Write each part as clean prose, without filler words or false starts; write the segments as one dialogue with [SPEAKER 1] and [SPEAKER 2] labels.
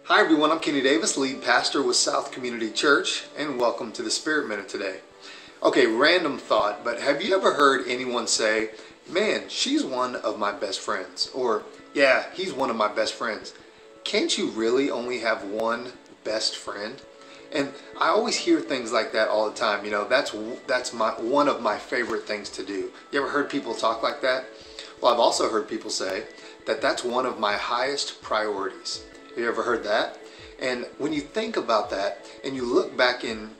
[SPEAKER 1] Hi everyone, I'm Kenny Davis, lead pastor with South Community Church, and welcome to the Spirit Minute today. Okay, random thought, but have you ever heard anyone say, man, she's one of my best friends, or yeah, he's one of my best friends? Can't you really only have one best friend? And I always hear things like that all the time. You know, that's one of my favorite things to do. You ever heard people talk like that? Well, I've also heard people say that that's one of my highest priorities. Have you ever heard that? And when you think about that and you look back in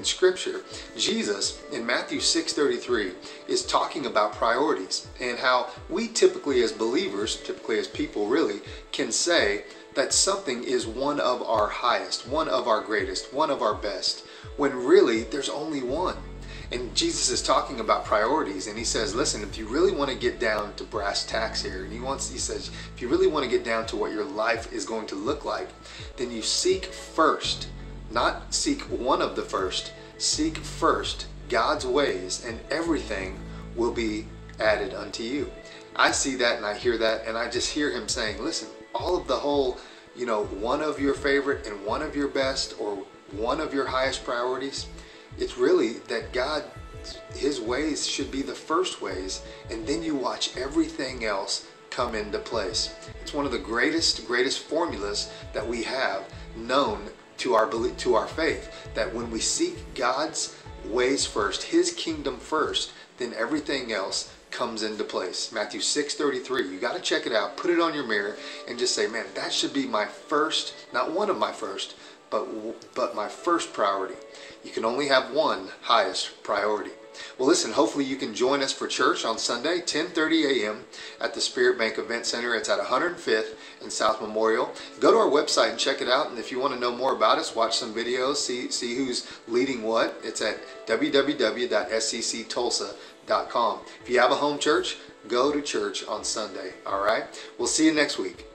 [SPEAKER 1] Scripture, Jesus in Matthew 6:33 is talking about priorities and how we typically as believers, typically as people really, can say that something is one of our highest, one of our greatest, one of our best, when really there's only one. And Jesus is talking about priorities, and he says, listen, if you really want to get down to brass tacks here, and he says, if you really want to get down to what your life is going to look like, then you seek first, not seek one of the first, seek first God's ways, and everything will be added unto you. I see that and I hear that, and I just hear him saying, listen, all of the whole, you know, one of your favorite and one of your best, or one of your highest priorities, it's really that God, his ways should be the first ways, and then you watch everything else come into place. It's one of the greatest formulas that we have known to our faith, that when we seek God's ways first, his kingdom first, then everything else comes into place. Matthew 6:33. You got to check it out, put it on your mirror, and just say, man, that should be my first, not one of my first, but my first priority. You can only have one highest priority. Well, listen, hopefully you can join us for church on Sunday, 10:30 a.m. at the Spirit Bank Event Center. It's at 105th and South Memorial. Go to our website and check it out. And if you want to know more about us, watch some videos, see who's leading what. It's at www.scctulsa.com. If you have a home church, go to church on Sunday. All right? We'll see you next week.